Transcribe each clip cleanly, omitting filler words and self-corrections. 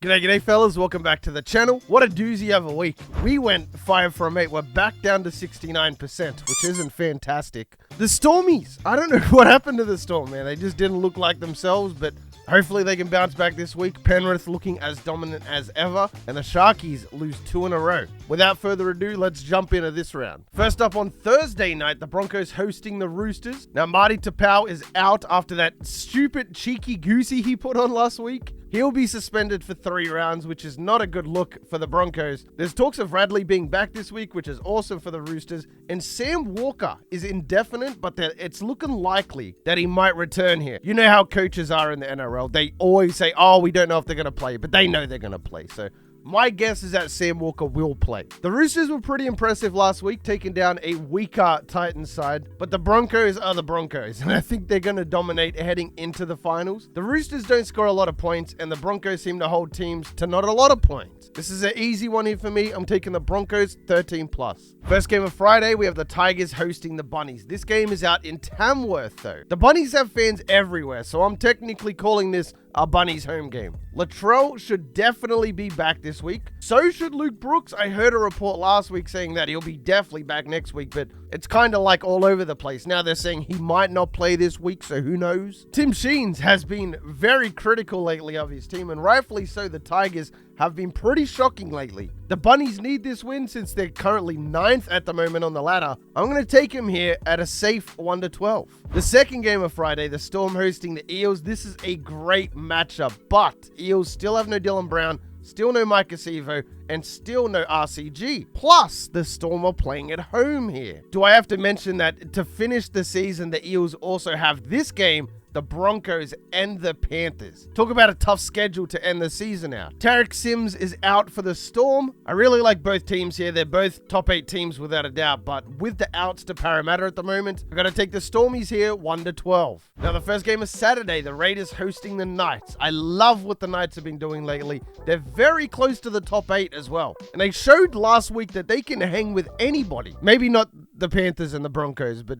G'day fellas, welcome back to the channel. What a doozy of a week. We went 5 from 8, we're back down to 69%, which isn't fantastic. The Stormies, I don't know what happened to the Storm, man. They just didn't look like themselves, but hopefully they can bounce back this week. Penrith looking as dominant as ever, and the Sharkies lose 2 in a row. Without further ado, let's jump into this round. First up on Thursday night, the Broncos hosting the Roosters. Now, Marty Tapau is out after that stupid cheeky goosey he put on last week. He'll be suspended for 3 rounds, which is not a good look for the Broncos. There's talks of Radley being back this week, which is awesome for the Roosters. And Sam Walker is indefinite, but it's looking likely that he might return here. You know how coaches are in the NRL. They always say, oh, we don't know if they're going to play, but they know they're going to play. So my guess is that Sam Walker will play. The Roosters were pretty impressive last week, taking down a weaker Titans side, but the Broncos are the Broncos, and I think they're going to dominate heading into the finals. The Roosters don't score a lot of points, and the Broncos seem to hold teams to not a lot of points. This is an easy one here for me. I'm taking the Broncos 13+. First game of Friday, we have the Tigers hosting the Bunnies. This game is out in Tamworth, though. The Bunnies have fans everywhere, so I'm technically calling this a Bunnies home game. Latrell should definitely be back this week. So should Luke Brooks. I heard a report last week saying that he'll be definitely back next week, but it's kind of like all over the place. Now they're saying he might not play this week, so who knows? Tim Sheens has been very critical lately of his team, and rightfully so. The Tigers have been pretty shocking lately. The Bunnies need this win since they're currently 9th at the moment on the ladder. I'm going to take him here at a safe 1-12. The second game of Friday, the Storm hosting the Eels. This is a great matchup, but Eels still have no Dylan Brown, still no Mike Acevo, and still no RCG. Plus, the Storm are playing at home here. Do I have to mention that to finish the season, the Eels also have this game, the Broncos and the Panthers. Talk about a tough schedule to end the season out. Tarek Sims is out for the Storm. I really like both teams here. They're both top 8 teams without a doubt, but with the outs to Parramatta at the moment, I've got to take the Stormies here 1-12. Now, the first game is Saturday, the Raiders hosting the Knights. I love what the Knights have been doing lately. They're very close to the top 8 as well. And they showed last week that they can hang with anybody. Maybe not the Panthers and the Broncos, but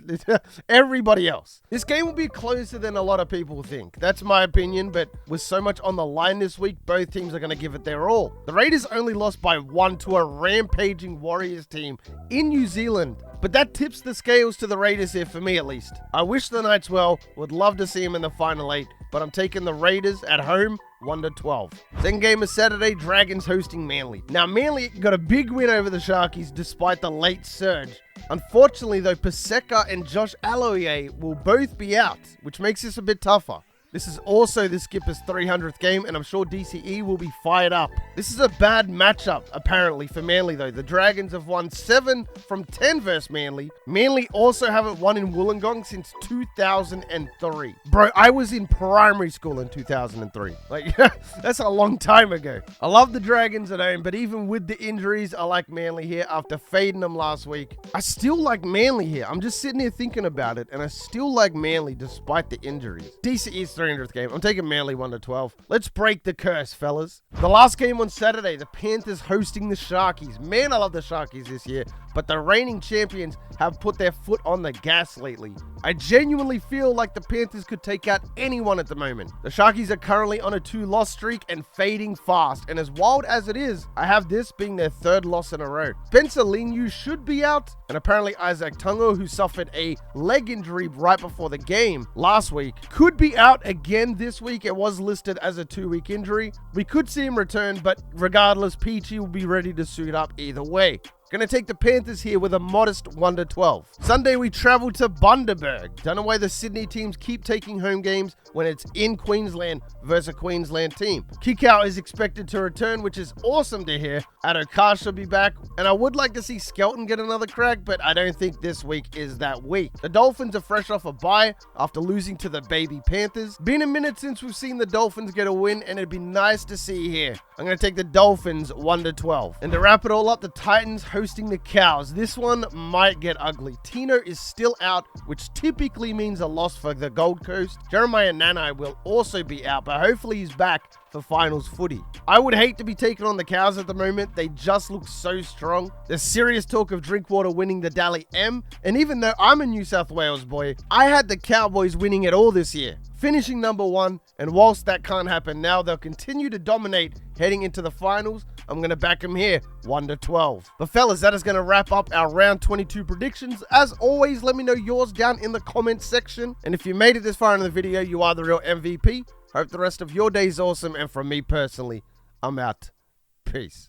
everybody else. This game will be closer than a lot of people think. That's my opinion, but with so much on the line this week, both teams are going to give it their all. The Raiders only lost by 1 to a rampaging Warriors team in New Zealand, but that tips the scales to the Raiders here for me at least. I wish the Knights well, would love to see them in the final 8, but I'm taking the Raiders at home 1-12. Second game is Saturday, Dragons hosting Manly. Now, Manly got a big win over the Sharkies despite the late surge. Unfortunately, though, Paseka and Josh Aloiai will both be out, which makes this a bit tougher. This is also the skipper's 300th game, and I'm sure DCE will be fired up. This is a bad matchup, apparently, for Manly, though. The Dragons have won 7 from 10 versus Manly. Manly also haven't won in Wollongong since 2003. Bro, I was in primary school in 2003. Like, that's a long time ago. I love the Dragons at home, but even with the injuries, I like Manly here after fading them last week. I still like Manly here. I'm just sitting here thinking about it, and I still like Manly despite the injuries. DCE's 300th game. I'm taking Manly 1-12. Let's break the curse, fellas. The last game on Saturday, the Panthers hosting the Sharkies. Man, I love the Sharkies this year, but the reigning champions have put their foot on the gas lately. I genuinely feel like the Panthers could take out anyone at the moment. The Sharkies are currently on a 2-loss streak and fading fast, and as wild as it is, I have this being their 3rd loss in a row. Spencer Leniu should be out, and apparently Isaac Tungo, who suffered a leg injury right before the game last week, could be out again this week. It was listed as a 2-week injury. We could see him return, but regardless, Peachy will be ready to suit up either way. Going to take the Panthers here with a modest 1-12. Sunday, we travel to Bundaberg. Don't know why the Sydney teams keep taking home games when it's in Queensland versus a Queensland team. Kikau is expected to return, which is awesome to hear. Adokar should be back, and I would like to see Skelton get another crack, but I don't think this week is that week. The Dolphins are fresh off a bye after losing to the baby Panthers. Been a minute since we've seen the Dolphins get a win, and it'd be nice to see here. I'm going to take the Dolphins 1-12. And to wrap it all up, the Titans hosting the Cows. This one might get ugly. Tino is still out, which typically means a loss for the Gold Coast. Jeremiah Nanai will also be out, but hopefully he's back for finals footy. I would hate to be taking on the Cows at the moment. They just look so strong. There's serious talk of Drinkwater winning the Dally M, and even though I'm a New South Wales boy, I had the Cowboys winning it all this year, finishing number 1, and whilst that can't happen now, they'll continue to dominate heading into the finals. I'm going to back them here 1-12. But fellas, that is going to wrap up our round 22 predictions. As always, let me know yours down in the comments section, and if you made it this far in the video, you are the real MVP. Hope the rest of your day is awesome, and from me personally, I'm out. Peace.